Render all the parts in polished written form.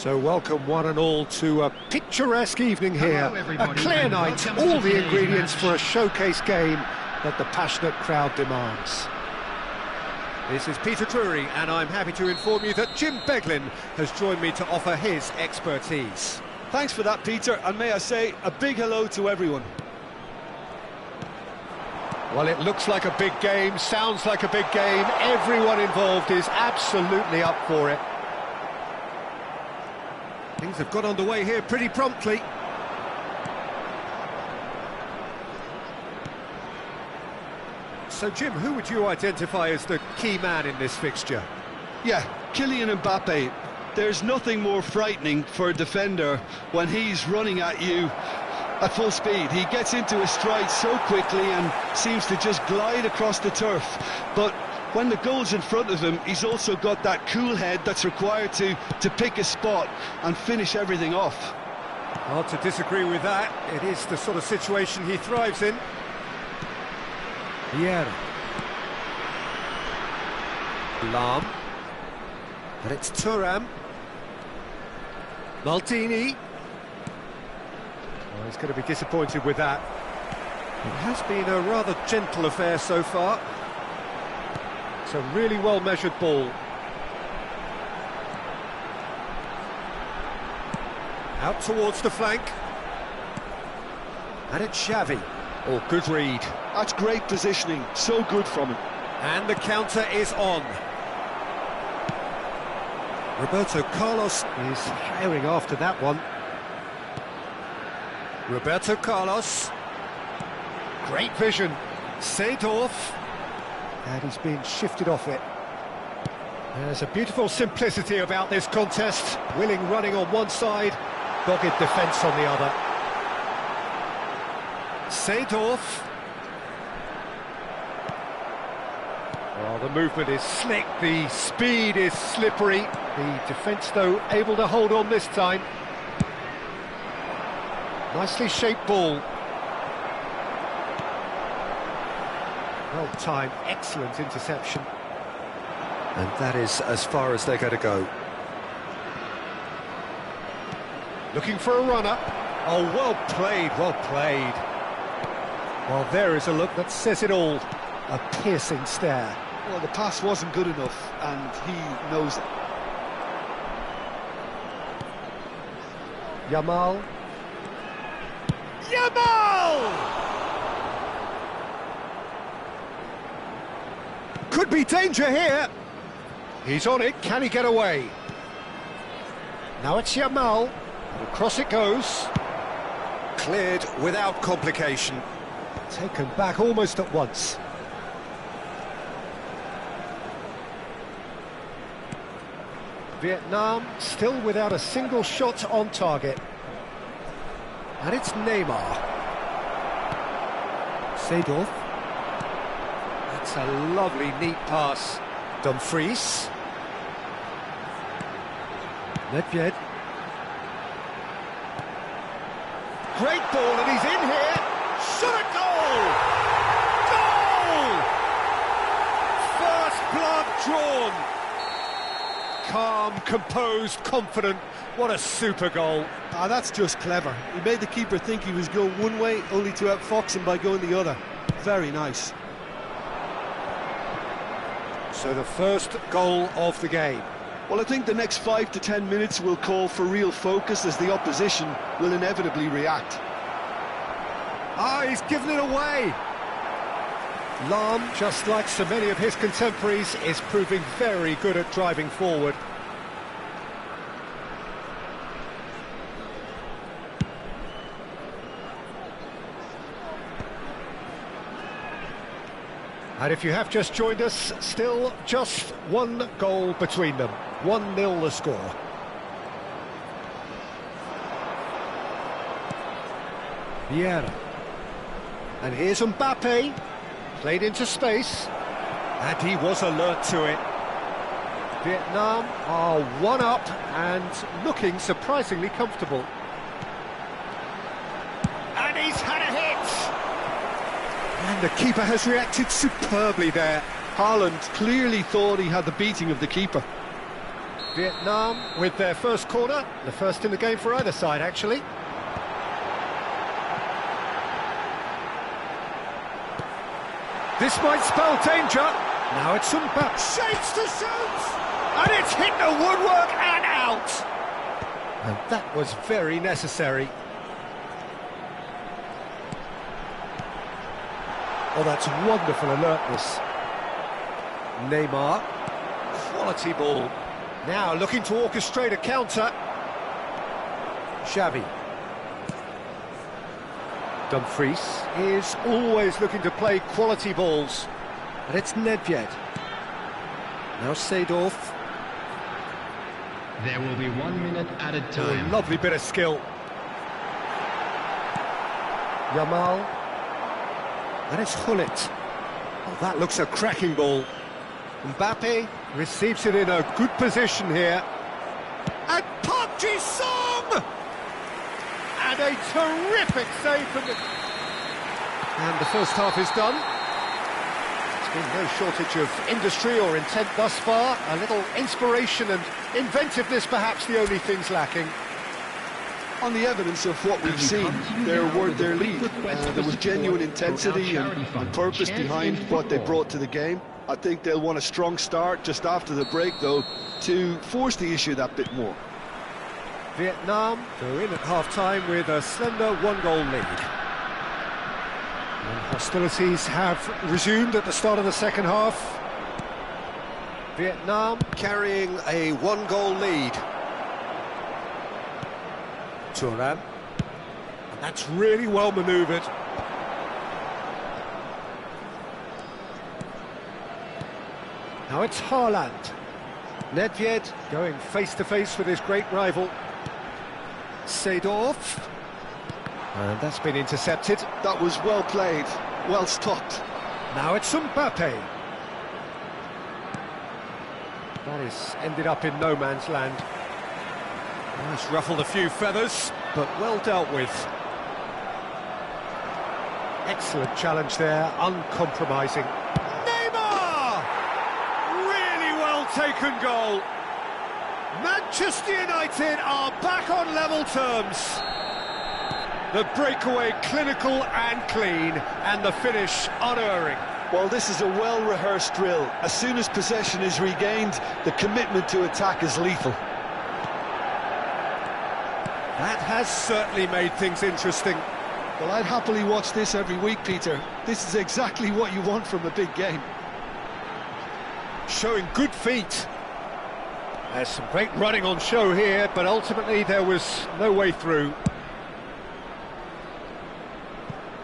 So welcome one and all to a picturesque evening here, a clear night, all the ingredients for a showcase game that the passionate crowd demands. This is Peter Drury, and I'm happy to inform you that Jim Beglin has joined me to offer his expertise. Thanks for that, Peter, and may I say a big hello to everyone. Well, it looks like a big game, sounds like a big game, everyone involved is absolutely up for it. Things have got underway here pretty promptly. So, Jim, who would you identify as the key man in this fixture? Yeah, Kylian Mbappe. There's nothing more frightening for a defender when he's running at you at full speed. He gets into a stride so quickly and seems to just glide across the turf. But when the goal's in front of him, he's also got that cool head that's required to pick a spot and finish everything off. Hard to disagree with that. It is the sort of situation he thrives in. Vieira. Lam. And it's Thuram. Maldini. Well, he's going to be disappointed with that. It has been a rather gentle affair so far. It's a really well-measured ball. Out towards the flank. And it's Xavi. Oh, good read. That's great positioning, so good from him. And the counter is on. Roberto Carlos is firing after that one. Roberto Carlos. Great vision. Seedorf. And he's been shifted off it. There's a beautiful simplicity about this contest. Willing running on one side, dogged defence on the other. Seedorf. Well, the movement is slick, the speed is slippery. The defence, though, able to hold on this time. Nicely shaped ball. Well timed, excellent interception. And that is as far as they're going to go. Looking for a runner. Oh, well played, well played. Well, there is a look that says it all. A piercing stare. Well, the pass wasn't good enough, and he knows it. Yamal. Yamal! Could be danger here. He's on it. Can he get away? Now it's Yamal. And across it goes. Cleared without complication. Taken back almost at once. Vietnam still without a single shot on target. And it's Neymar. Seedorf. That's a lovely, neat pass. Dumfries. Nedved. Great ball, and he's in here. Shot a goal! Goal! First blood drawn. Calm, composed, confident. What a super goal. Ah, that's just clever. He made the keeper think he was going one way, only to outfox him by going the other. Very nice. So the first goal of the game. Well, I think the next 5 to 10 minutes will call for real focus as the opposition will inevitably react. Ah, he's given it away. Lam, just like so many of his contemporaries, is proving very good at driving forward. And if you have just joined us, still just one goal between them. 1-0 the score. Vieira. And here's Mbappe. Played into space. And he was alert to it. Vietnam are one up and looking surprisingly comfortable. And he's had a hit! And the keeper has reacted superbly there. Haaland clearly thought he had the beating of the keeper. Vietnam with their first corner, the first in the game for either side, actually. This might spell danger. Now it's Mbappe. Shapes to shoot! And it's hit the woodwork and out! And that was very necessary. Oh, that's wonderful alertness. Neymar. Quality ball. Now looking to orchestrate a counter. Xavi. Dumfries is always looking to play quality balls. And it's Nedved. Now Seedorf. There will be 1 minute added time. Oh, lovely bit of skill. Yamal. And it's Gullit. Oh, that looks a cracking ball. Mbappe receives it in a good position here. And Park Ji-sung! And a terrific save from the... And the first half is done. There's been no shortage of industry or intent thus far. A little inspiration and inventiveness, perhaps the only things lacking. On the evidence of what we've seen, their lead. There was genuine intensity and purpose behind what they brought to the game. I think they'll want a strong start just after the break, though, to force the issue that bit more. Vietnam are in at half-time with a slender one-goal lead. And hostilities have resumed at the start of the second half. Vietnam carrying a one-goal lead. Thuram. And that's really well manoeuvred. Now it's Haaland. Nedved going face-to-face with his great rival. Seedorf. And that's been intercepted. That was well played, well stopped. Now it's Mbappe. That has ended up in no man's land. Oh, it's ruffled a few feathers, but well dealt with. Excellent challenge there, uncompromising. Neymar! Really well taken goal. Manchester United are back on level terms. The breakaway clinical and clean, and the finish unerring. Well, this is a well-rehearsed drill. As soon as possession is regained, the commitment to attack is lethal. That has certainly made things interesting. Well, I'd happily watch this every week, Peter. This is exactly what you want from a big game. Showing good feet. There's some great running on show here, but ultimately there was no way through.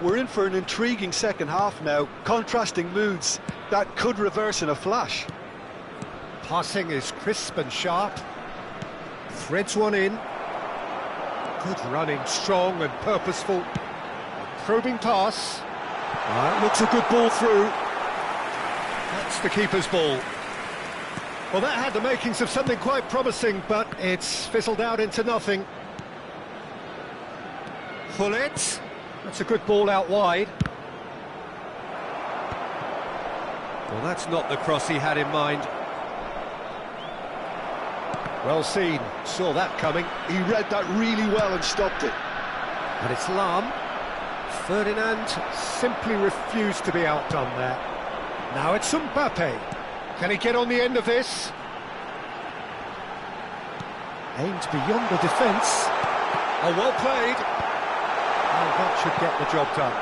We're in for an intriguing second half now, contrasting moods that could reverse in a flash. Passing is crisp and sharp. Threads one in. Good running, strong and purposeful. A probing pass. That looks a good ball through. That's the keeper's ball. Well, that had the makings of something quite promising, but it's fizzled out into nothing. Gullit. That's a good ball out wide. Well, that's not the cross he had in mind. Well seen, saw that coming. He read that really well and stopped it. And it's Lahm. Ferdinand simply refused to be outdone there. Now it's Mbappe. Can he get on the end of this? Aimed beyond the defence. Oh, well played. And that should get the job done.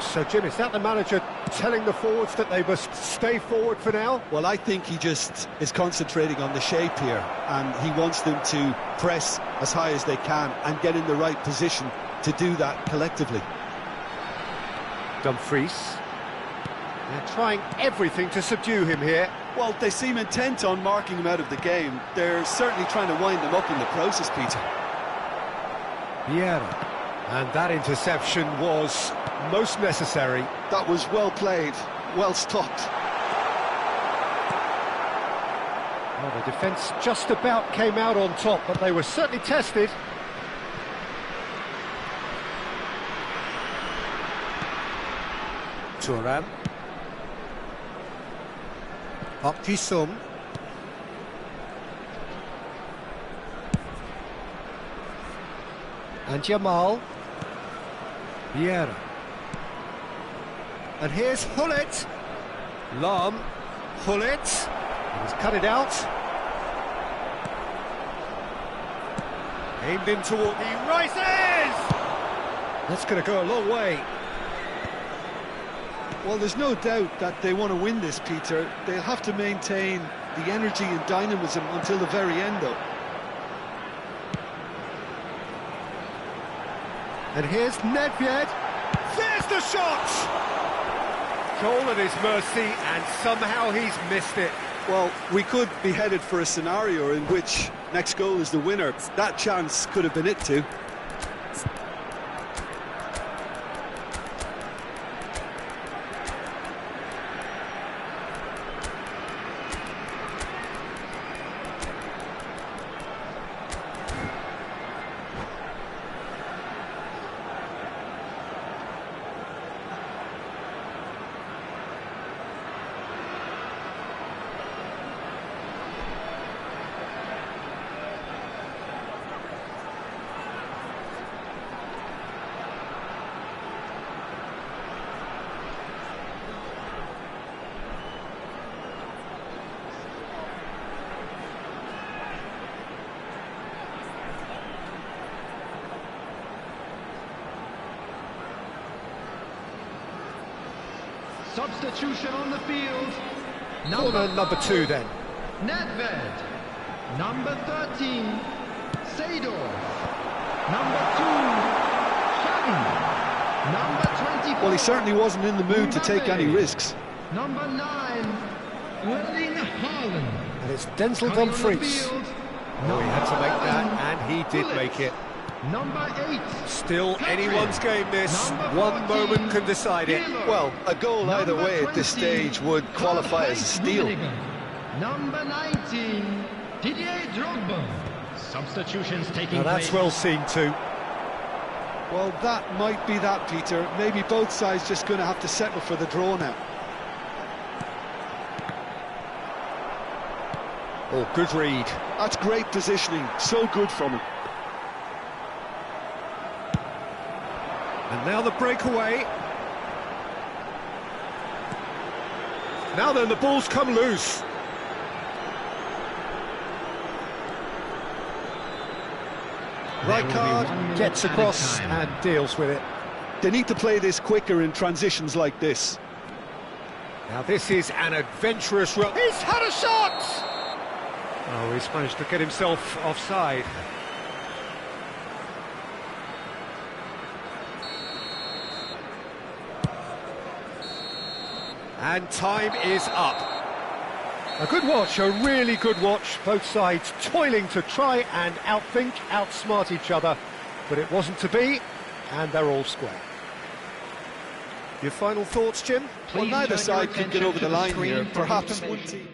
So, Jim, is that the manager telling the forwards that they must stay forward for now? Well, I think he just is concentrating on the shape here, and he wants them to press as high as they can and get in the right position to do that collectively. Dumfries. They're trying everything to subdue him here. Well, they seem intent on marking him out of the game. They're certainly trying to wind him up in the process, Peter. Vieira. And that interception was most necessary. That was well played, well stopped. Well, the defence just about came out on top, but they were certainly tested. Thuram. Park Ji-sung. And Jamal. Vieira. And here's Hullet. Lam. Hullet. He's cut it out. Aimed in toward... He rises! That's going to go a long way. Well, there's no doubt that they want to win this, Peter. They'll have to maintain the energy and dynamism until the very end, though. And here's Nedved. There's the shot! Goal at his mercy, and somehow he's missed it. Well, we could be headed for a scenario in which next goal is the winner. That chance could have been it too. Substitution on the field. Corner number 2 then. Nedved. Number 13, Seedorf. Number 2, Sutton. Number 24. Well, he certainly wasn't in the mood to take any risks. Number 9, Erling Haaland. And it's Denzel Dumfries. Oh, he had to make that, and he did make it. Number 8. Still anyone's game, this. Number One 14, moment can decide it. Well, a goal either Number way at this 20, stage would qualify as a steal. Number 19, Didier Drogba. Substitutions taking Now that's place. well seen too. Well, that might be that, Peter. Maybe both sides just going to have to settle for the draw now. Oh, good read. That's great positioning. So good from him. And now the breakaway. Now then, the ball's come loose. Right card, gets across and deals with it. They need to play this quicker in transitions like this. Now this is an adventurous run. He's had a shot! Oh, he's managed to get himself offside. And time is up. A good watch, a really good watch. Both sides toiling to try and outthink, outsmart each other. But it wasn't to be, and they're all square. Your final thoughts, Jim? Well, neither side can get over the line here. Perhaps one team...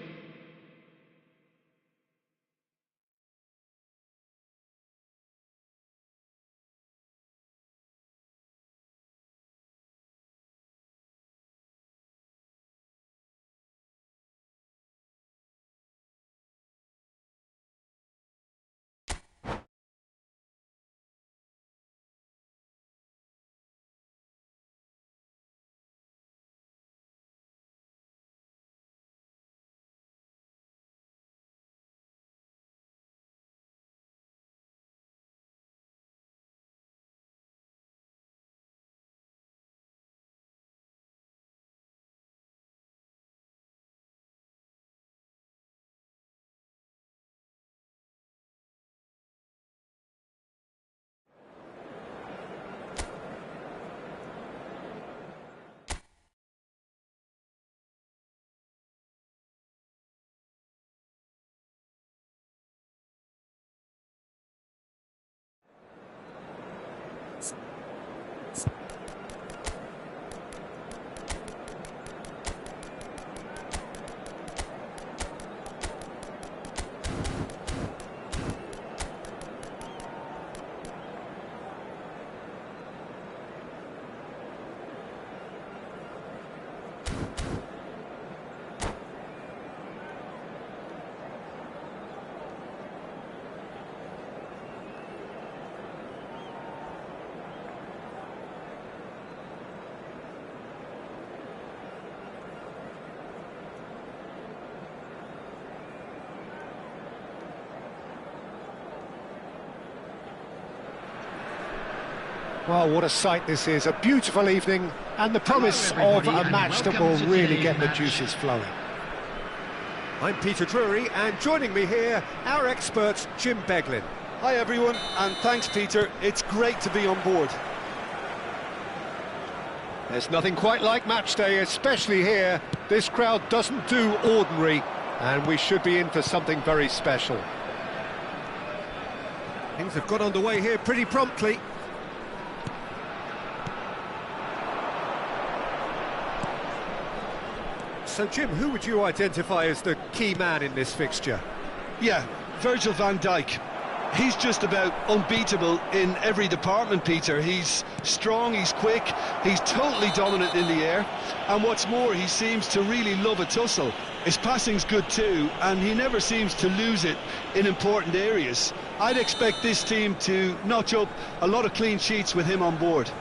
Well, what a sight this is, a beautiful evening, and the promise of a match that will really get the juices flowing. I'm Peter Drury, and joining me here, our expert, Jim Beglin. Hi everyone, and thanks Peter, it's great to be on board. There's nothing quite like match day, especially here. This crowd doesn't do ordinary, and we should be in for something very special. Things have got underway here pretty promptly. So, Jim, who would you identify as the key man in this fixture? Yeah, Virgil van Dijk. He's just about unbeatable in every department, Peter. He's strong, he's quick, he's totally dominant in the air. And what's more, he seems to really love a tussle. His passing's good too, and he never seems to lose it in important areas. I'd expect this team to notch up a lot of clean sheets with him on board.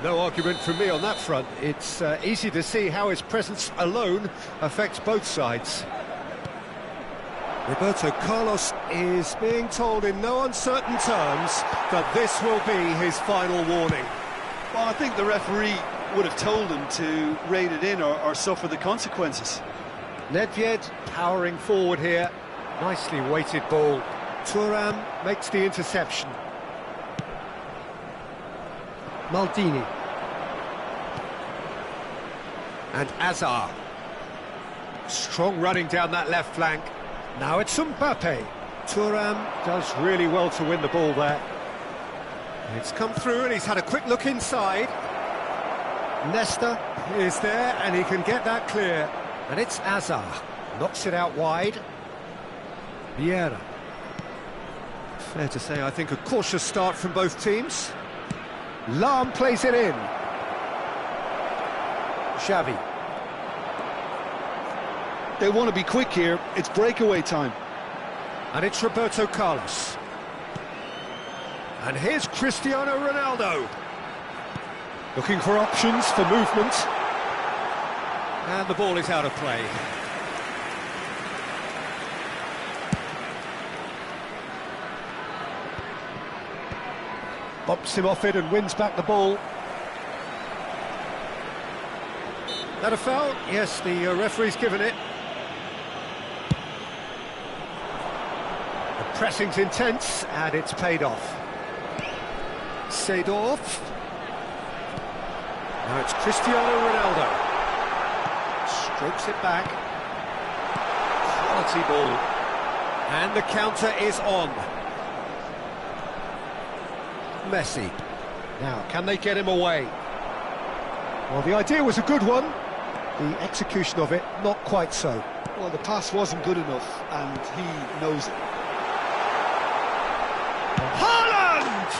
No argument from me on that front. It's easy to see how his presence alone affects both sides. Roberto Carlos is being told in no uncertain terms that this will be his final warning. Well, I think the referee would have told him to rein it in or suffer the consequences. Nedved powering forward here. Nicely weighted ball. Thuram makes the interception. Maldini. And Azar. Strong running down that left flank. Now it's Mbappe. Thuram does really well to win the ball there. It's come through and he's had a quick look inside. Nesta is there and he can get that clear. And it's Azar. Knocks it out wide. Vieira. Fair to say, I think a cautious start from both teams. Lahm plays it in. Xavi. They want to be quick here, it's breakaway time. And it's Roberto Carlos. And here's Cristiano Ronaldo. Looking for options for movement. And the ball is out of play. Bumps him off it and wins back the ball. That a foul? Yes, the referee's given it. The pressing's intense and it's paid off. Seedorf. Now it's Cristiano Ronaldo. Strokes it back. Quality ball. And the counter is on. Messi. Now, can they get him away? Well, the idea was a good one. The execution of it, not quite so. Well, the pass wasn't good enough, and he knows it. Haaland!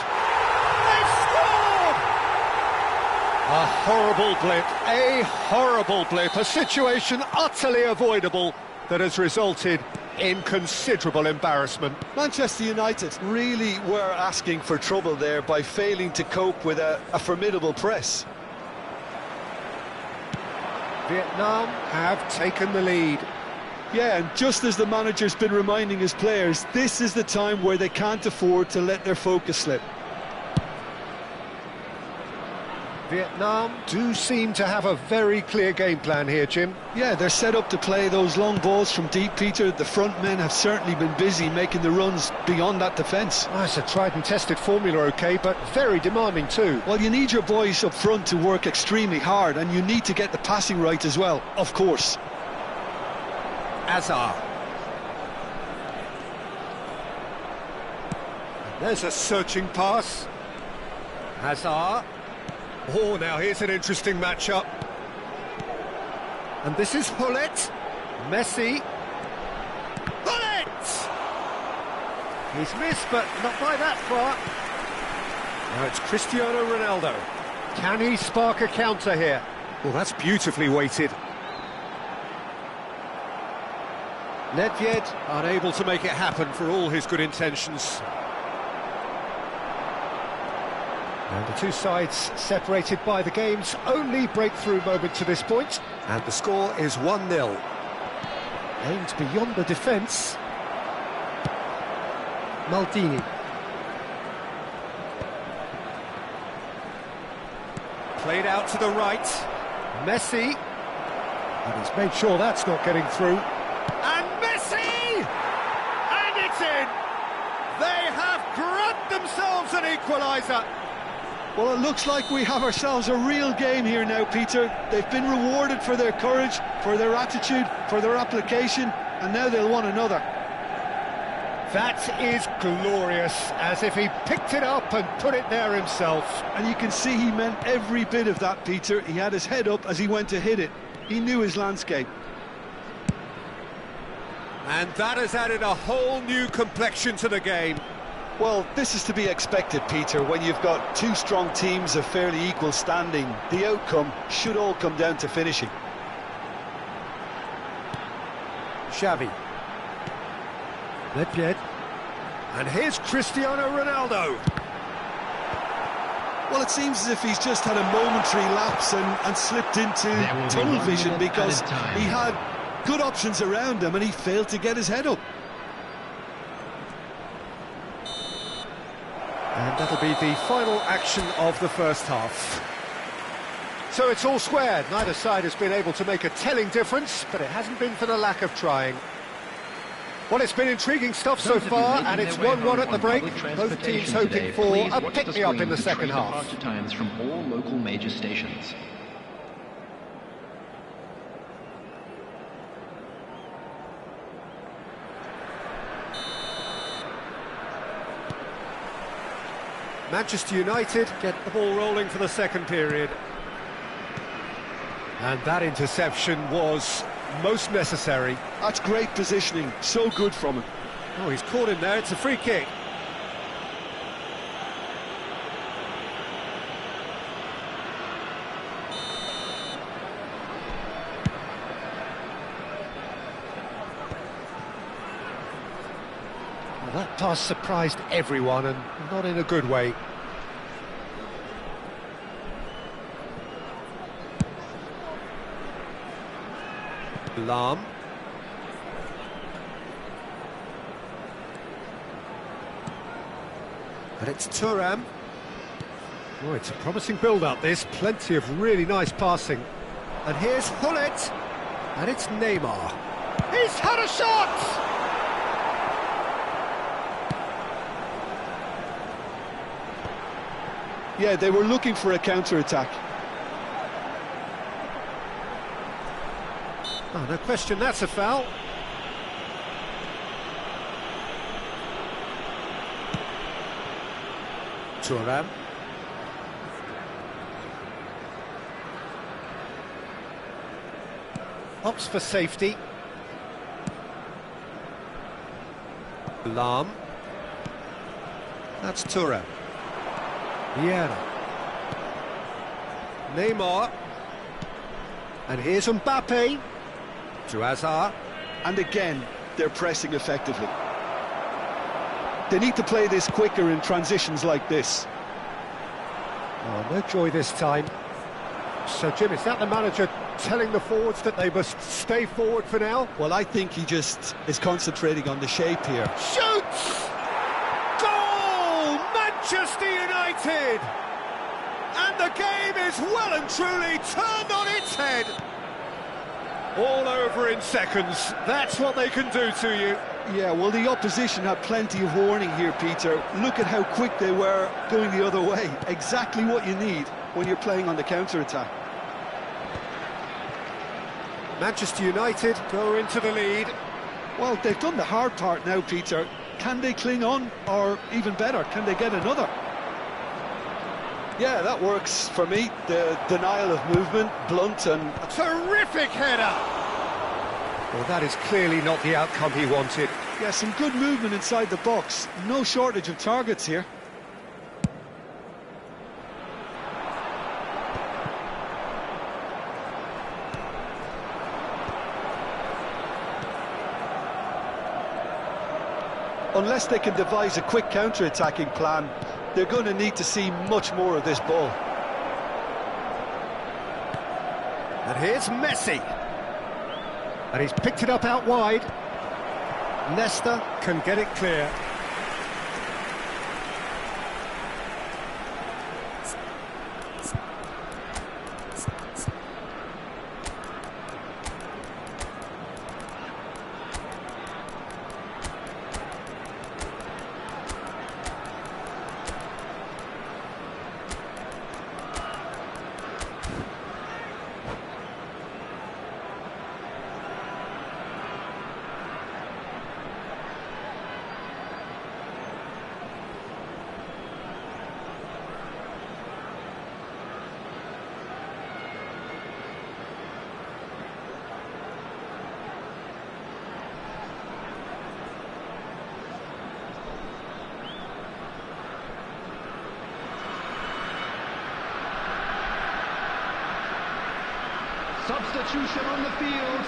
They've scored! A horrible blip, a situation utterly avoidable that has resulted in considerable embarrassment. Manchester United really were asking for trouble there by failing to cope with a formidable press. Vietnam have taken the lead. Yeah, and just as the manager's been reminding his players, this is the time where they can't afford to let their focus slip. Vietnam do seem to have a very clear game plan here, Jim. Yeah, they're set up to play those long balls from deep, Peter. The front men have certainly been busy making the runs beyond that defence. Oh, it's a tried and tested formula, OK, but very demanding too. Well, you need your boys up front to work extremely hard, and you need to get the passing right as well, of course. Azar. There's a searching pass. Hazard. Oh, now here's an interesting matchup. And this is Hullet. Messi. Hullet! He's missed, but not by that far. Now it's Cristiano Ronaldo. Can he spark a counter here? Well, that's beautifully weighted. Nedved unable to make it happen for all his good intentions. And the two sides separated by the game's only breakthrough moment to this point. And the score is 1-0. Aimed beyond the defence. Maldini. Played out to the right. Messi. And he's made sure that's not getting through. And Messi! And it's in! They have grabbed themselves an equaliser. Well, it looks like we have ourselves a real game here now, Peter. They've been rewarded for their courage, for their attitude, for their application, and now they'll want another. That is glorious, as if he picked it up and put it there himself. And you can see he meant every bit of that, Peter. He had his head up as he went to hit it. He knew his landscape. And that has added a whole new complexion to the game. Well, this is to be expected, Peter, when you've got two strong teams of fairly equal standing. The outcome should all come down to finishing. Xavi. Ledjed. And here's Cristiano Ronaldo. Well, it seems as if he's just had a momentary lapse and slipped into tunnel vision because he had good options around him and he failed to get his head up. And that'll be the final action of the first half. So it's all squared. Neither side has been able to make a telling difference, but it hasn't been for the lack of trying. Well, it's been intriguing stuff so far, and it's 1-1 at the break. Both teams hoping for a pick-me-up in the second half. Times from all local major stations. Manchester United get the ball rolling for the second period. And that interception was most necessary. That's great positioning, so good from him. Oh, he's caught in there, it's a free kick. Well, that pass surprised everyone, and not in a good way. Lahm. And it's Thuram. Oh, it's a promising build-up, this. Plenty of really nice passing. And here's Hullet. And it's Neymar. He's had a shot! Yeah, they were looking for a counter-attack. Oh, no question, that's a foul. Thuram. Opts for safety. Lahm. That's Thuram. Vieira. Neymar. And here's Mbappe. To Hazard. And again, they're pressing effectively. They need to play this quicker in transitions like this. Oh, no joy this time. So, Jim, is that the manager telling the forwards that they must stay forward for now? Well, I think he just is concentrating on the shape here. Shoots! Goal! Manchester United! And the game is well and truly turned on its head. All over in seconds. That's what they can do to you. Yeah, well, the opposition had plenty of warning here, Peter. Look at how quick they were going the other way. Exactly what you need when you're playing on the counter-attack. Manchester United go into the lead. Well, they've done the hard part now, Peter. Can they cling on? Or even better, can they get another? Yeah, that works for me. The denial of movement, blunt and... A terrific header! Well, that is clearly not the outcome he wanted. Yeah, some good movement inside the box. No shortage of targets here. Unless they can devise a quick counter-attacking plan, they're going to need to see much more of this ball. And here's Messi. And he's picked it up out wide. Leicester can get it clear. Substitution on the field.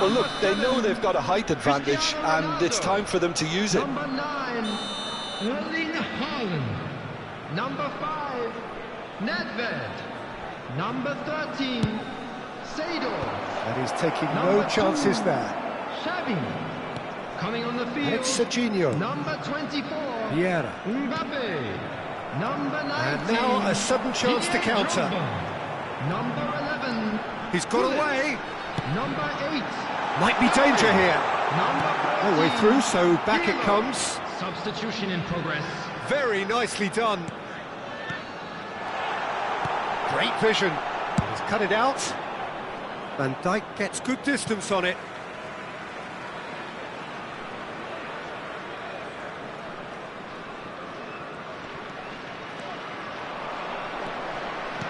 Well, look, Number they know 7, they've got a height advantage, Cristiano and it's Ronaldo. time for them to use it. Number 9, Erling Haaland. Number 5, Nedved. Number 13, Seedorf. And he's taking no Number chances 2, there. Xavi. Coming on the And field, it's Serginho. number 24, Vieira. Mbappe. Number 19, And now a sudden chance to Didier counter. Drogba. Number 11, He's got Gullit. away. Number 8, Might be danger here. number 14, No way through, so back it Pirlo. comes. Substitution in progress. Very nicely done. Great vision. He's cut it out. Van Dijk gets good distance on it.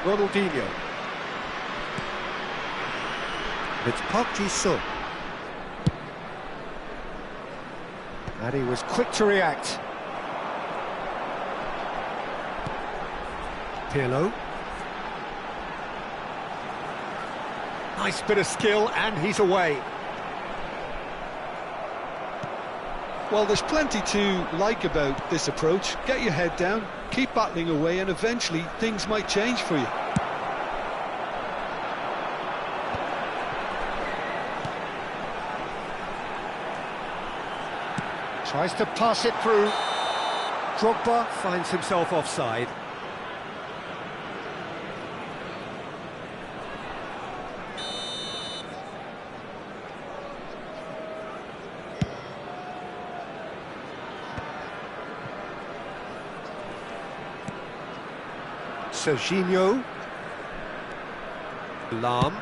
Ronaldinho. It's Park Ji-sung. And he was quick to react. Pirlo. Nice bit of skill, and he's away. Well, there's plenty to like about this approach. Get your head down, keep battling away, and eventually things might change for you. Tries to pass it through. Drogba finds himself offside. Serginho. Lam.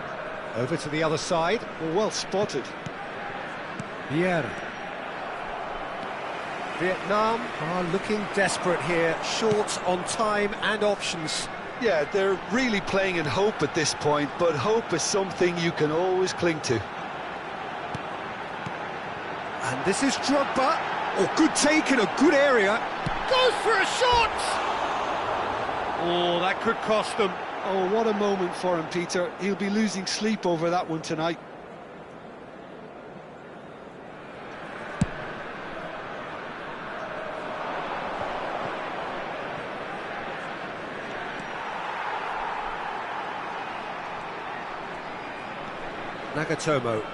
Over to the other side. Well spotted. Vieira. Vietnam are looking desperate here, short on time and options. Yeah, they're really playing in hope at this point, but hope is something you can always cling to. And this is Drogba. Oh, good take in a good area. Goes for a shot! Oh, that could cost them. Oh, what a moment for him, Peter. He'll be losing sleep over that one tonight. Nagatomo.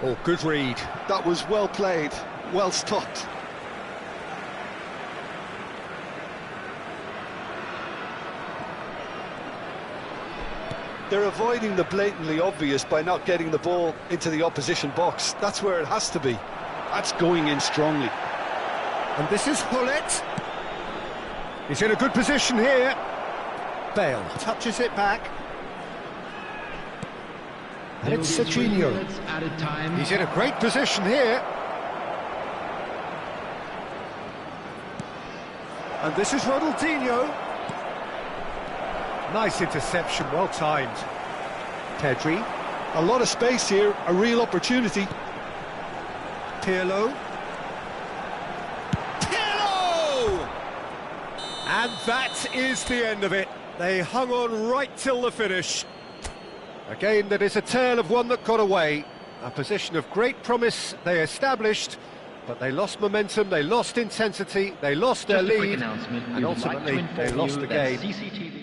Oh, good read. That was well played, well stopped. They're avoiding the blatantly obvious by not getting the ball into the opposition box. That's where it has to be. That's going in strongly. And this is Hullet. He's in a good position here. Bale touches it back. And it's Serginho. Added time. He's in a great position here. And this is Ronaldinho. Nice interception, well timed. Pedri. A lot of space here, a real opportunity. Pirlo. Pirlo! And that is the end of it. They hung on right till the finish. A game that is a tale of one that got away. A position of great promise they established, but they lost momentum, they lost intensity, they lost their Just a quick lead, announcement. and We would like to ultimately inform they lost you the that game. CCTV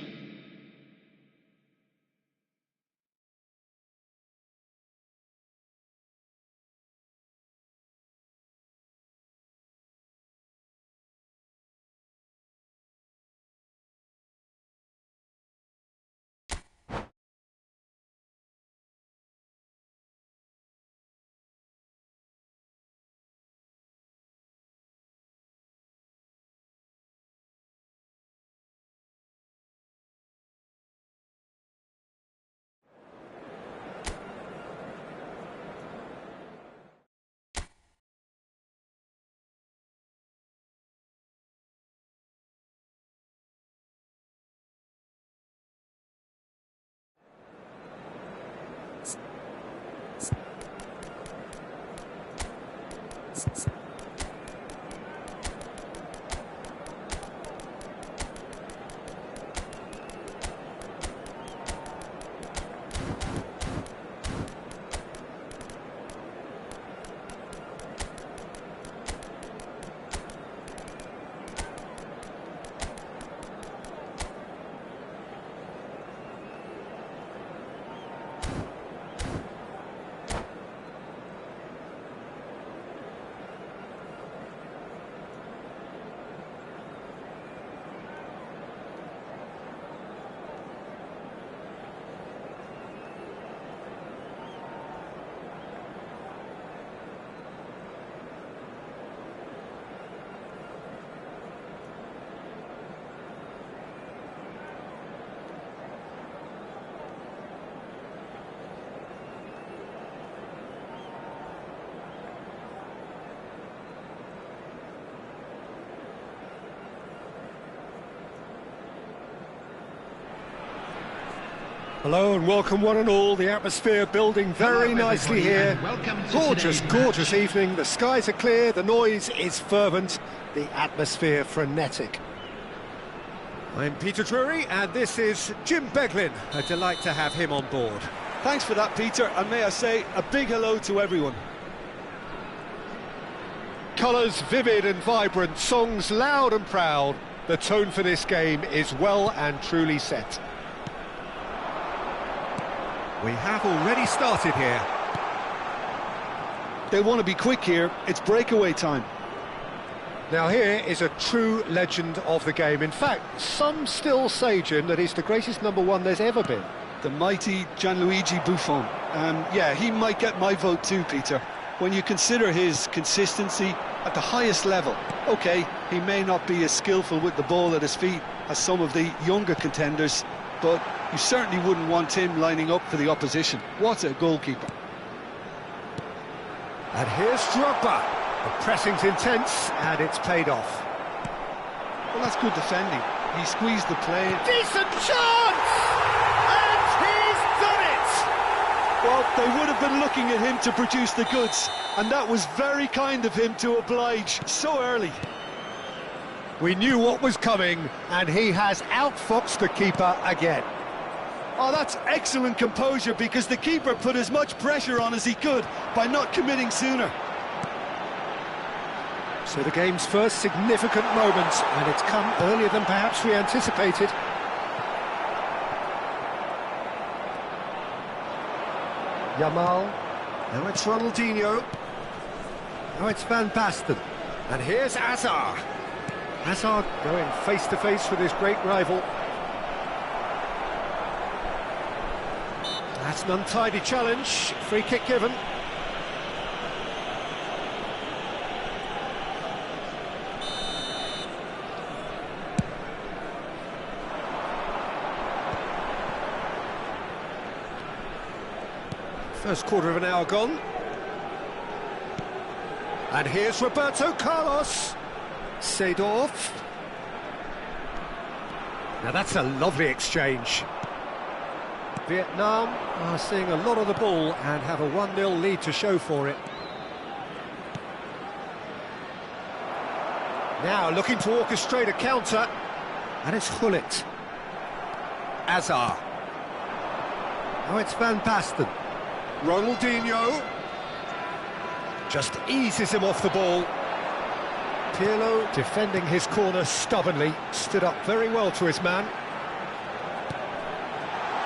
Hello and welcome one and all. The atmosphere building very Hello, nicely everybody, here. and welcome to Gorgeous, today's gorgeous match. evening. The skies are clear, the noise is fervent, the atmosphere frenetic. I'm Peter Drury and this is Jim Beglin. A delight to have him on board. Thanks for that, Peter, and may I say a big hello to everyone. Colours vivid and vibrant, songs loud and proud. The tone for this game is well and truly set. We have already started here. They want to be quick here. It's breakaway time. Now here is a true legend of the game. In fact, some still say, Jim, that he's the greatest number one there's ever been. The mighty Gianluigi Buffon. Yeah, he might get my vote too, Peter. When you consider his consistency at the highest level, okay, he may not be as skillful with the ball at his feet as some of the younger contenders, but you certainly wouldn't want him lining up for the opposition. What a goalkeeper. And here's Drogba. The pressing's intense, and it's paid off. Well, that's good defending. He squeezed the play. Decent chance! And he's done it! Well, they would have been looking at him to produce the goods, and that was very kind of him to oblige so early. We knew what was coming, and he has outfoxed the keeper again. Oh, that's excellent composure, because the keeper put as much pressure on as he could by not committing sooner. So the game's first significant moment, and it's come earlier than perhaps we anticipated. Yamal. Now it's Ronaldinho. Now it's Van Basten. And here's Hazard. Hazard going face-to-face with his great rival. That's an untidy challenge. Free kick given. First quarter of an hour gone. And here's Roberto Carlos. Seedorf. Now that's a lovely exchange. Vietnam are seeing a lot of the ball and have a 1-0 lead to show for it. Now looking to orchestrate a counter. And it's Hullet. Hazard. Now it's Van Basten. Ronaldinho just eases him off the ball. Pirlo defending his corner stubbornly, stood up very well to his man.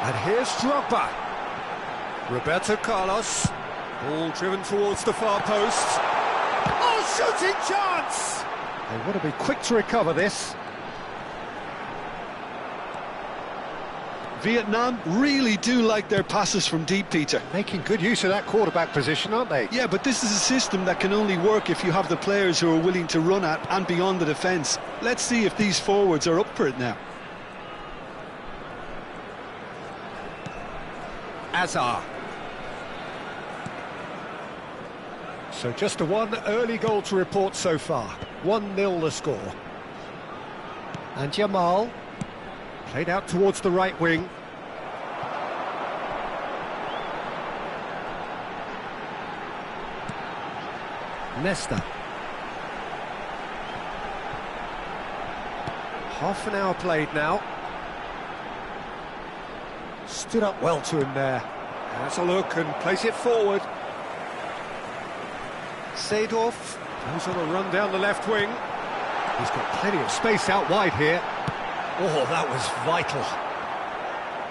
And here's Drogba. Roberto Carlos, ball driven towards the far post. Oh, shooting chance! They want to be quick to recover this. Vietnam really do like their passes from deep, Peter. Making good use of that quarterback position, aren't they? Yeah, but this is a system that can only work if you have the players who are willing to run at and beyond the defence. Let's see if these forwards are up for it now. Hazard. So just a one early goal to report so far. 1-0 the score. And Yamal. Played out towards the right wing. Nesta. Half an hour played now. Stood up well to him there. Has a look and plays it forward. Seedorf goes on a run down the left wing. He's got plenty of space out wide here. Oh, that was vital.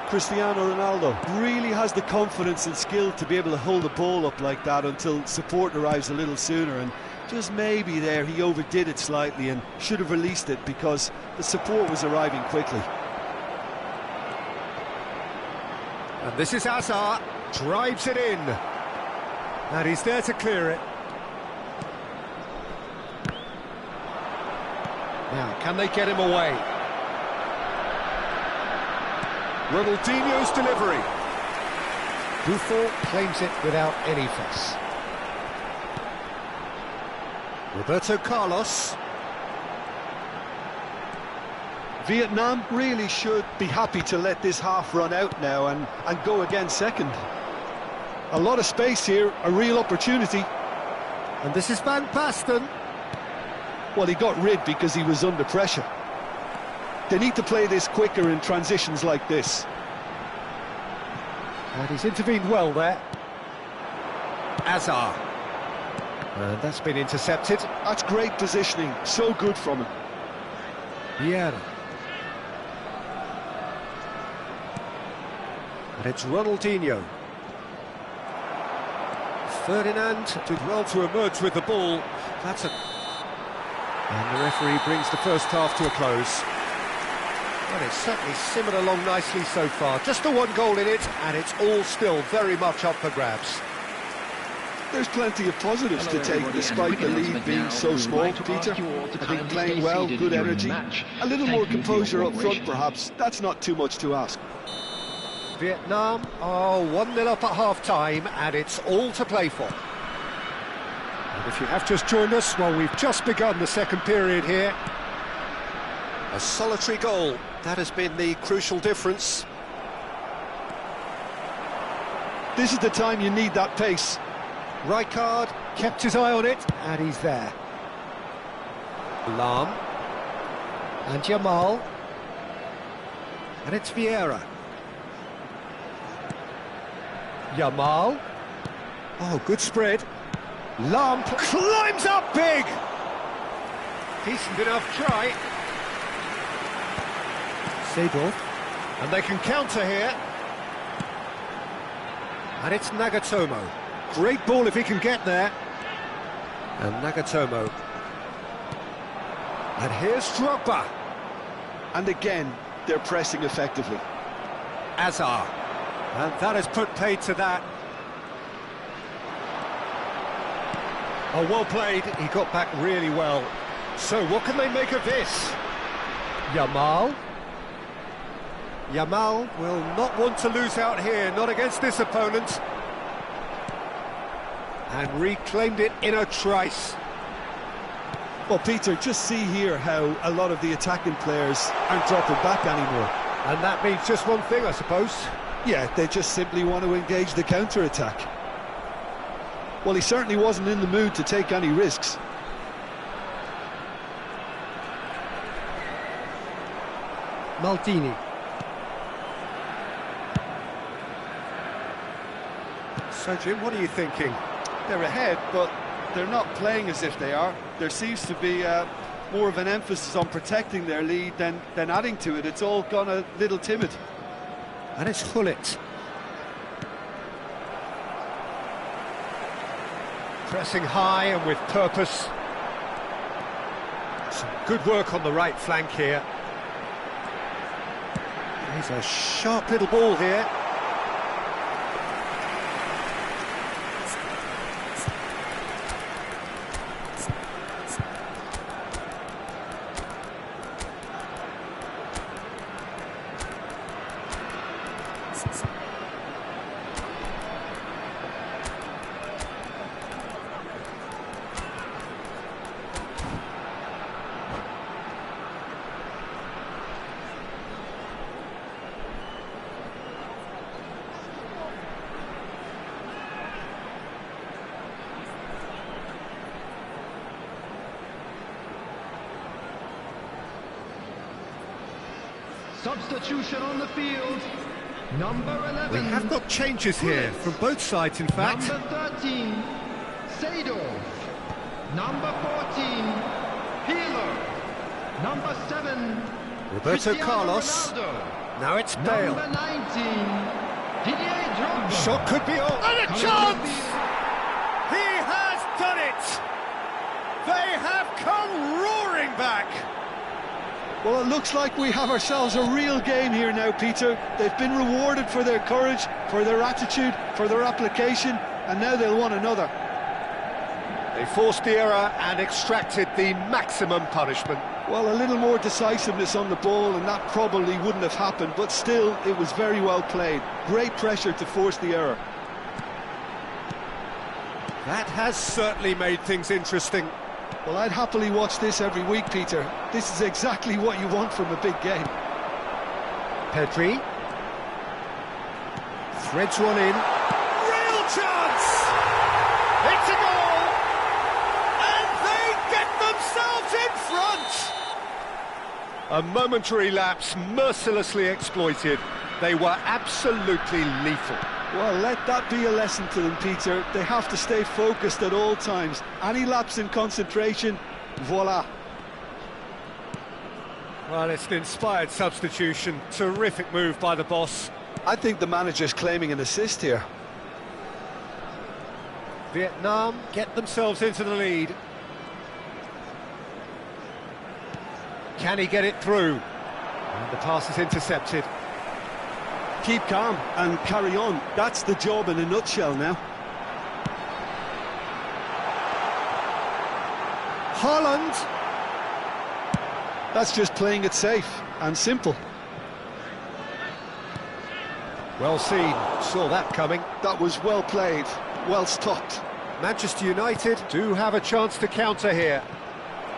Cristiano Ronaldo really has the confidence and skill to be able to hold the ball up like that until support arrives a little sooner, and just maybe there he overdid it slightly and should have released it because the support was arriving quickly. And this is Hazard, drives it in. And he's there to clear it. Now, can they get him away? Ronaldinho's delivery. Buffon claims it without any fuss. Roberto Carlos. Vietnam really should be happy to let this half run out now and go again second. A lot of space here, a real opportunity. And this is Van Basten. Well, he got rid because he was under pressure. They need to play this quicker in transitions like this. And he's intervened well there. Azar. And that's been intercepted. That's great positioning, so good from him. Vieira. And it's Ronaldinho. Ferdinand did well to emerge with the ball. That's a... And the referee brings the first half to a close. Well, it's certainly simmered along nicely so far. Just the one goal in it, and it's all still very much up for grabs. There's plenty of positives to take, despite the lead being so small, Peter. I think playing well, good energy, a little more composure up front perhaps. That's not too much to ask. Vietnam are 1-0 up at half-time, and it's all to play for. And if you have just joined us, well, we've just begun the second period here. A solitary goal, that has been the crucial difference. This is the time you need that pace. Rijkaard kept his eye on it, and he's there. Lam. And Jamal. And it's Vieira. Jamal. Oh, good spread. Lam climbs up big! Decent enough try. Seedorf. And they can counter here. And it's Nagatomo. Great ball if he can get there. And Nagatomo. And here's Drogba. And again, they're pressing effectively. Azar. And that has put paid to that. Oh, well played. He got back really well. So, what can they make of this? Yamal. Yamal will not want to lose out here, not against this opponent. And reclaimed it in a trice. Well, Peter, just see here how a lot of the attacking players aren't dropping back anymore. And that means just one thing, I suppose. Yeah, they just simply want to engage the counter-attack. Well, he certainly wasn't in the mood to take any risks. Maldini. So, Jim, what are you thinking? They're ahead, but they're not playing as if they are. There seems to be more of an emphasis on protecting their lead than adding to it. It's all gone a little timid. And it's Hullet. Pressing high and with purpose. Some good work on the right flank here. He's a sharp little ball here. Substitution on the field. Number 11. We have got changes here from both sides, in fact. Number 13, Seedorf. Number 14, Healer. Number 7, Roberto Cristiano Carlos. Ronaldo. Now it's Bale. Number 19, Didier Drogba. Shot could be on. And a chance! He has done it! They have come roaring back! Well, it looks like we have ourselves a real game here now, Peter. They've been rewarded for their courage, for their attitude, for their application, and now they'll want another. They forced the error and extracted the maximum punishment. Well, a little more decisiveness on the ball, and that probably wouldn't have happened, but still, it was very well played. Great pressure to force the error. That has certainly made things interesting. Well, I'd happily watch this every week, Peter. This is exactly what you want from a big game. Pedri. Threads one in. Real chance! It's a goal! And they get themselves in front! A momentary lapse mercilessly exploited. They were absolutely lethal. Well, let that be a lesson to them, Peter. They have to stay focused at all times. Any lapse in concentration, voila. Well, it's an inspired substitution. Terrific move by the boss. I think the manager's claiming an assist here. Vietnam get themselves into the lead. Can he get it through? And the pass is intercepted. Keep calm and carry on. That's the job in a nutshell now. Haaland. That's just playing it safe and simple. Well seen, saw that coming. That was well played, well stopped. Manchester United do have a chance to counter here.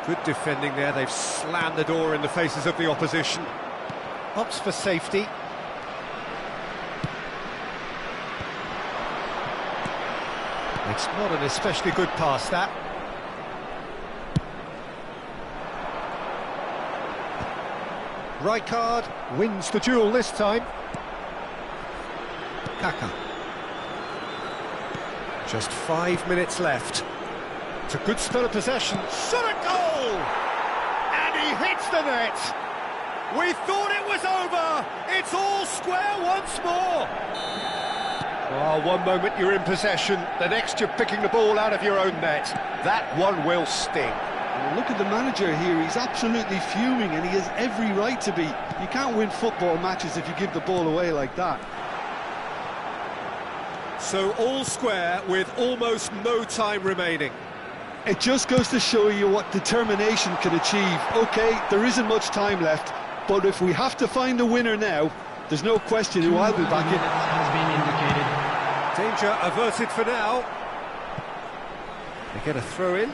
Good defending there, they've slammed the door in the faces of the opposition. Opts for safety. It's not an especially good pass, that. Rijkaard wins the duel this time. Kaka. Just 5 minutes left. It's a good spell of possession. Shot a goal! And he hits the net! We thought it was over! It's all square once more! Oh, one moment you're in possession, the next you're picking the ball out of your own net. That one will sting. Well, look at the manager here, he's absolutely fuming and he has every right to be. You can't win football matches if you give the ball away like that. So all square with almost no time remaining. It just goes to show you what determination can achieve. OK, there isn't much time left, but if we have to find a winner now, there's no question who I'll be backing. Has been indicated. Danger averted for now. They get a throw in.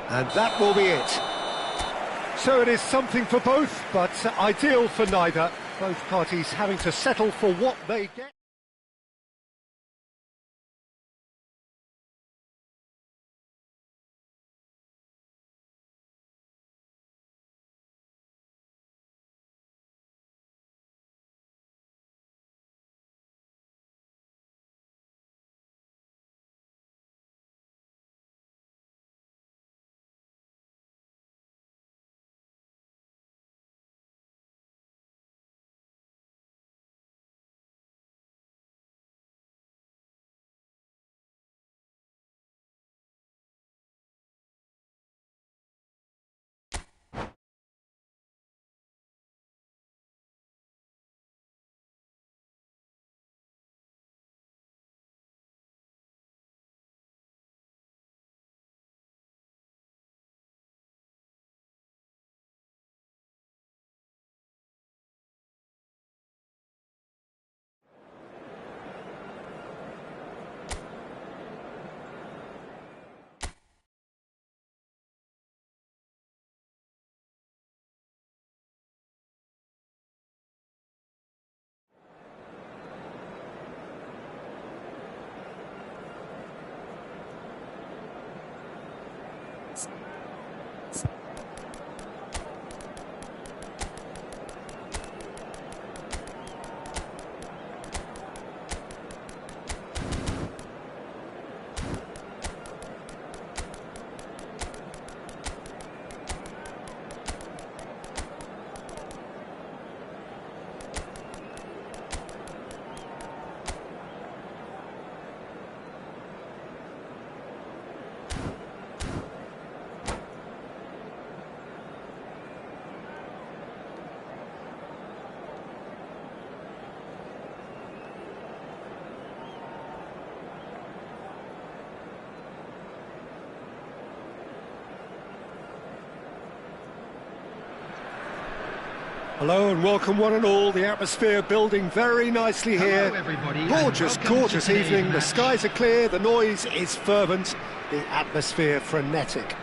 And that will be it. So it is something for both, but ideal for neither. Both parties having to settle for what they get. Hello and welcome one and all. The atmosphere building very nicely here. Hello, everybody, Gorgeous, and welcome gorgeous to today's evening. The match. skies are clear, the noise is fervent, the atmosphere frenetic.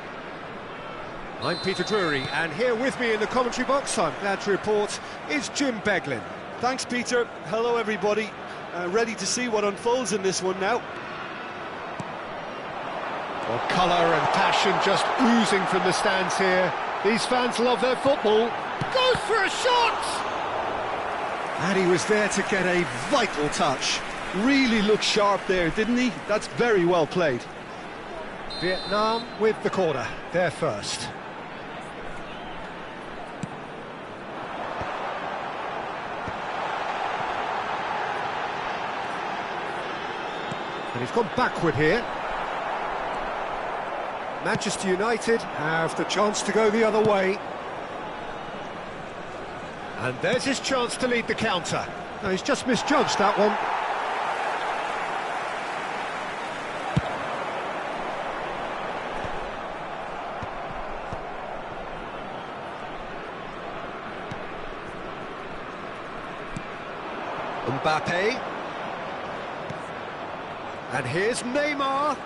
I'm Peter Drury, and here with me in the commentary box, I'm glad to report, is Jim Beglin. Thanks, Peter. Hello, everybody. Ready to see what unfolds in this one now. Well, colour and passion just oozing from the stands here. These fans love their football. Goes for a shot! And he was there to get a vital touch. Really looked sharp there, didn't he? That's very well played. Vietnam with the corner, they're first. And he's gone backward here. Manchester United have the chance to go the other way. And there's his chance to lead the counter. No, he's just misjudged that one. Mbappe. And here's Neymar.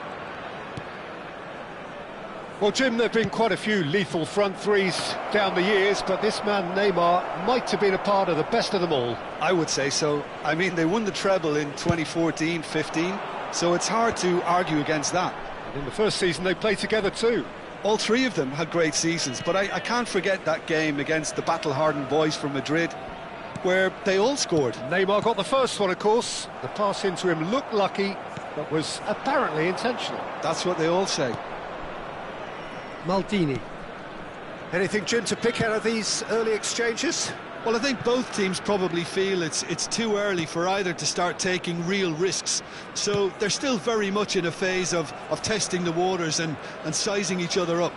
Well, Jim, there have been quite a few lethal front threes down the years, but this man, Neymar, might have been a part of the best of them all. I would say so. I mean, they won the treble in 2014-15, so it's hard to argue against that. And in the first season, they played together too. All three of them had great seasons, but I can't forget that game against the battle-hardened boys from Madrid, where they all scored. Neymar got the first one, of course. The pass into him looked lucky, but was apparently intentional. That's what they all say. Maldini. Anything, Jim, to pick out of these early exchanges? Well, I think both teams probably feel it's too early for either to start taking real risks. So they're still very much in a phase of testing the waters and sizing each other up.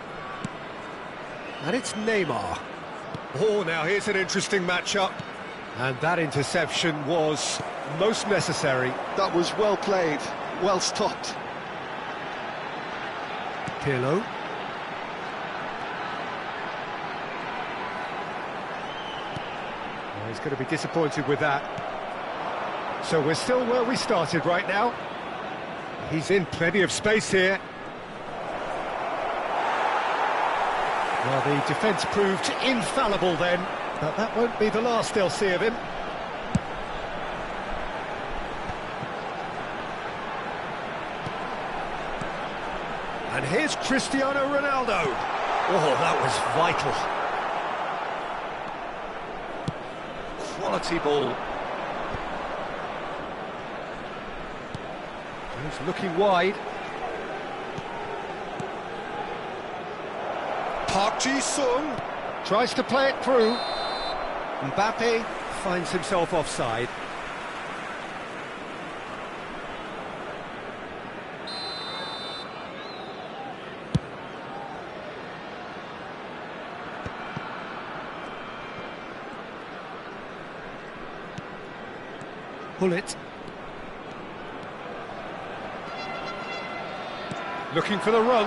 And it's Neymar. Oh, now here's an interesting matchup. And that interception was most necessary. That was well played, well stopped. Pirlo. He's going to be disappointed with that. So we're still where we started right now. He's in plenty of space here. Well, the defence proved infallible then, but that won't be the last they'll see of him. And here's Cristiano Ronaldo. Oh, that was vital. Quality ball. He's looking wide. Park Ji-sung tries to play it through. Mbappe finds himself offside. Pull it. Looking for the run.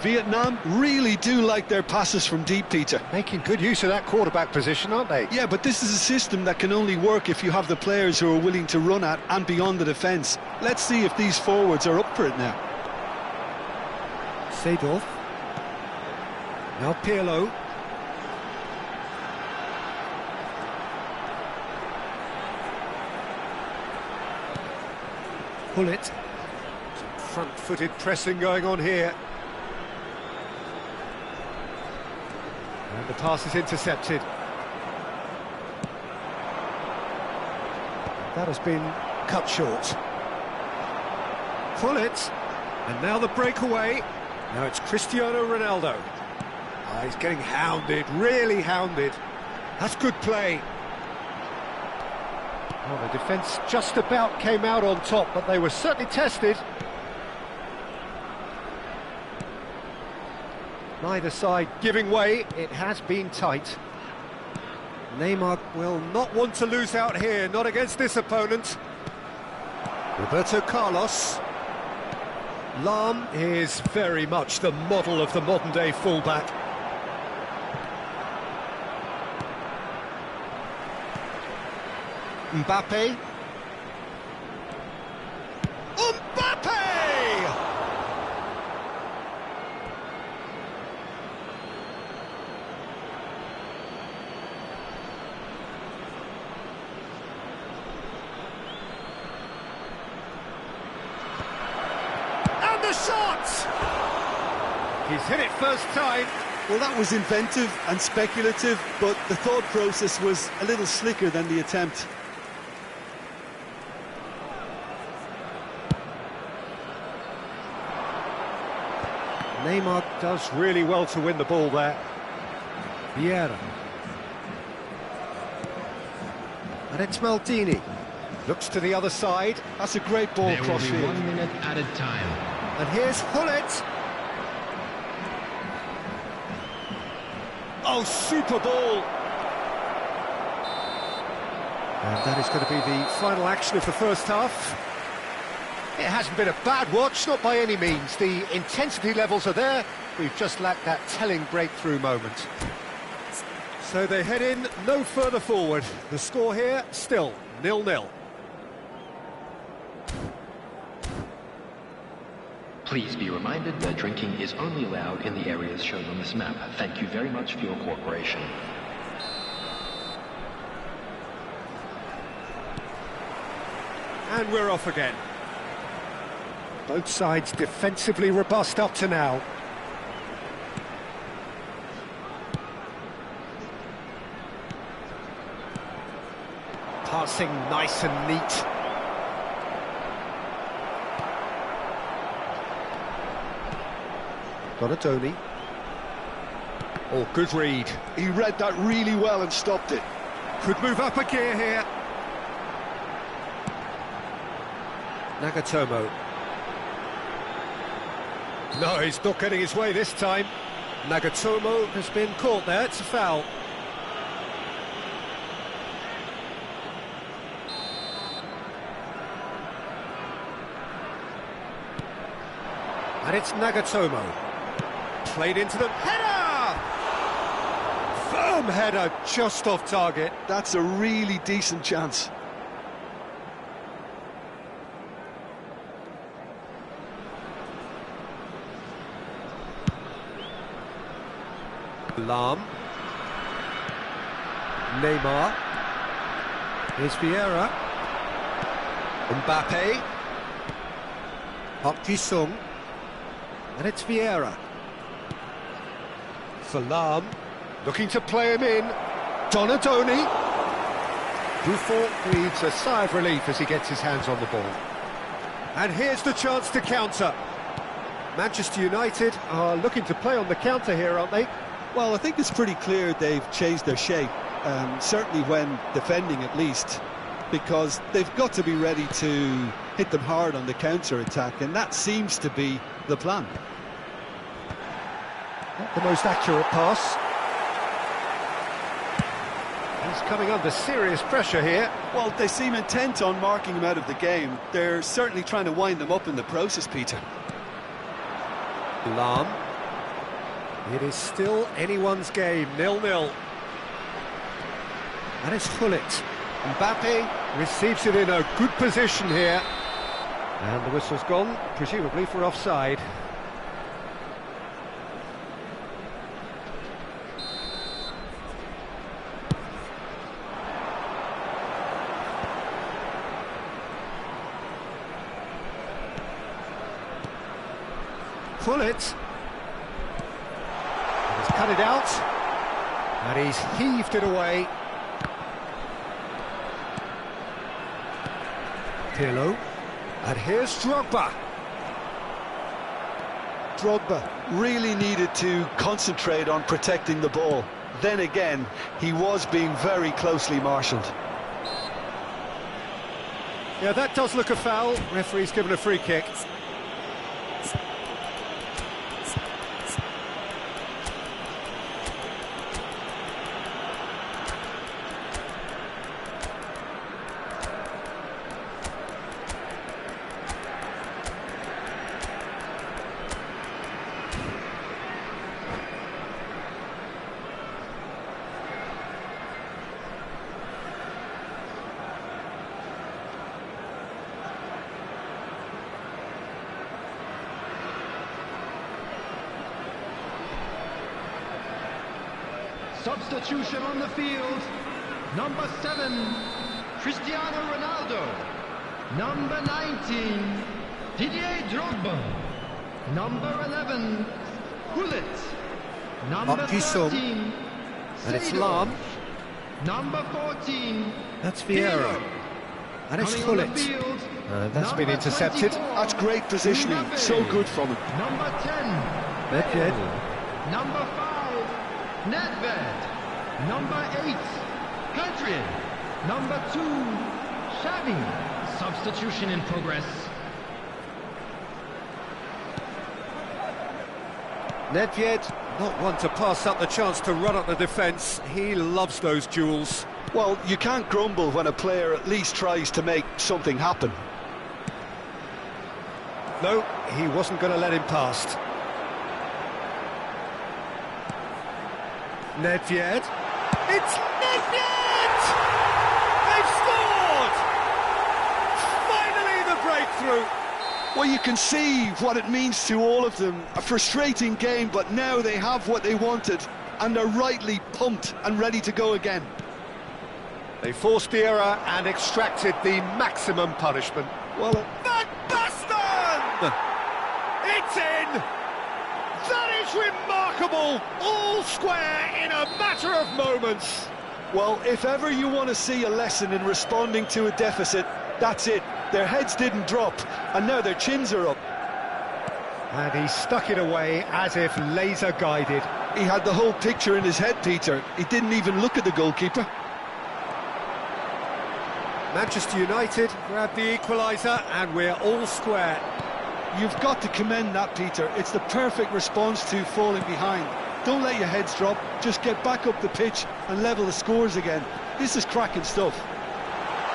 Vietnam really do like their passes from deep, Peter. Making good use of that quarterback position, aren't they? Yeah, but this is a system that can only work if you have the players who are willing to run at and beyond the defence. Let's see if these forwards are up for it now. Seedorf. Now Pirlo. Pull it. Some front-footed pressing going on here. And the pass is intercepted. That has been cut short. Pull it. And now the breakaway. Now it's Cristiano Ronaldo. Oh, he's getting hounded, really hounded. That's good play. Well, the defence just about came out on top, but they were certainly tested. Neither side giving way. It has been tight. Neymar will not want to lose out here, not against this opponent. Roberto Carlos. Lahm is very much the model of the modern-day fullback. Mbappe. Mbappe! And the shot! He's hit it first time. Well, that was inventive and speculative, but the thought process was a little slicker than the attempt. Neymar does really well to win the ball there. Vieira. And it's Maldini. Looks to the other side. That's a great ball cross field. 1 minute added time. And here's Hullet. Oh, super ball. And that is going to be the final action of the first half. It hasn't been a bad watch, not by any means. The intensity levels are there. We've just lacked that telling breakthrough moment. So they head in no further forward. The score here, still 0-0. Please be reminded that drinking is only allowed in the areas shown on this map. Thank you very much for your cooperation. And we're off again. Both sides defensively robust up to now. Passing nice and neat. Donatoni. Oh, good read. He read that really well and stopped it. Could move up a gear here. Nagatomo. No, he's not getting his way this time. Nagatomo has been caught there, it's a foul. And it's Nagatomo. Played into the header! Firm header, just off target. That's a really decent chance. Lahm. Neymar. Here's Vieira. Mbappe. Park Ji-sung. And it's Vieira. For Lahm. Looking to play him in. Donatoni. Buffon breathes a sigh of relief as he gets his hands on the ball. And here's the chance to counter. Manchester United are looking to play on the counter here, aren't they? Well, I think it's pretty clear they've changed their shape, certainly when defending at least, because they've got to be ready to hit them hard on the counter-attack, and that seems to be the plan. Not the most accurate pass. He's coming under serious pressure here. Well, they seem intent on marking him out of the game. They're certainly trying to wind them up in the process, Peter. Lahm. It is still anyone's game, 0-0. And it's Hullet. Mbappe receives it in a good position here. And the whistle's gone, presumably for offside. Hullet. He's cut it out, and he's heaved it away. Pirlo, and here's Drogba. Drogba really needed to concentrate on protecting the ball. Then again, he was being very closely marshalled. Yeah, that does look a foul. Referee's given a free kick. Substitution on the field. Number 7, Cristiano Ronaldo. Number 19, Didier Drogba. Number 11, Gullit. Number 13, and it's Sado. Lam. Number 14, That's Vieira. And it's Coming on the Gullit. field, That's been number intercepted. 24, That's great positioning, Mbappe. so good from him. Number 10, Nedved. Bale. Number 5, Nedved. Number 8, Hadrian. Number 2, Xavi. Substitution in progress. Nedved, not one to pass up the chance to run up the defence. He loves those duels. Well, you can't grumble when a player at least tries to make something happen. No, he wasn't going to let him past. Nedved. It's Nedved! They've scored! Finally the breakthrough! Well, you can see what it means to all of them. A frustrating game, but now they have what they wanted, and they're rightly pumped and ready to go again. They forced the error and extracted the maximum punishment. Well, Van Basten! It's in! That is remarkable! All square in a matter of moments. well, if ever you want to see a lesson in responding to a deficit, that's it. Their heads didn't drop, and now their chins are up. And he stuck it away as if laser-guided. He had the whole picture in his head, Peter. He didn't even look at the goalkeeper. Manchester United grab the equaliser, and we're all square. You've got to commend that, Peter. It's the perfect response to falling behind. Don't let your heads drop, just get back up the pitch and level the scores again. This is cracking stuff.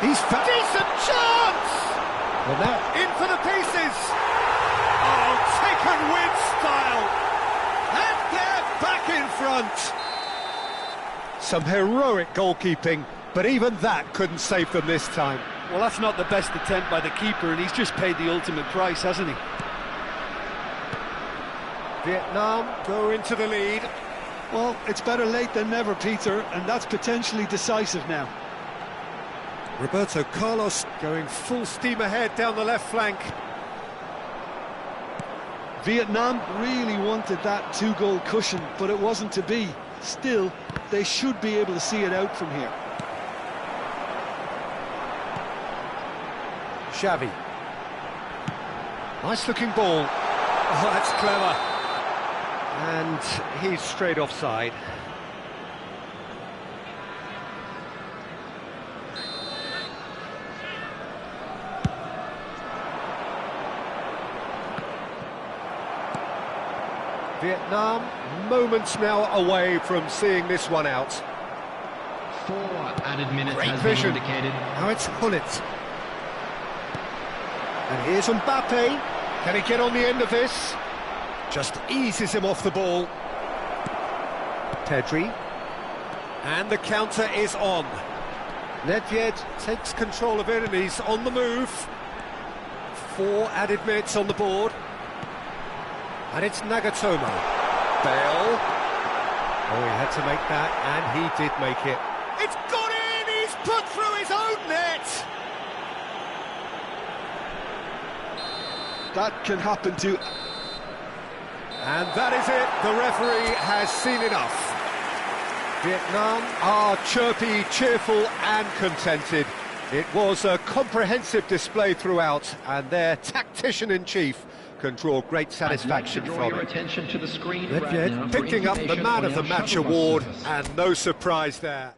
He's decent chance! Well, now in for the pieces! Oh, taken with style! And they're back in front! Some heroic goalkeeping, but even that couldn't save them this time. Well, that's not the best attempt by the keeper, and he's just paid the ultimate price, hasn't he? Vietnam go into the lead. Well, it's better late than never, Peter, and that's potentially decisive now. Roberto Carlos going full steam ahead down the left flank. Vietnam really wanted that two-goal cushion, but it wasn't to be. Still, they should be able to see it out from here. Xavi. Nice looking ball. Oh, that's clever. And he's straight offside. Vietnam, moments now away from seeing this one out. 4 added minutes Great has vision. been indicated. Now it's Gullit. And here's Mbappe. Can he get on the end of this? Just eases him off the ball. Pedri. And the counter is on. Nedved takes control of it and he's on the move. 4 added minutes on the board. And it's Nagatomo. Bale. Oh, he had to make that, and he did make it. It's got in! He's put through his own net! That can happen too. And that is it. The referee has seen enough. Vietnam are chirpy, cheerful and contented. It was a comprehensive display throughout, and their tactician-in-chief can draw great satisfaction draw from your it. attention to the screen right now Nedved for picking up the information Man on of the our Match shuttle bus award, service. and no surprise there.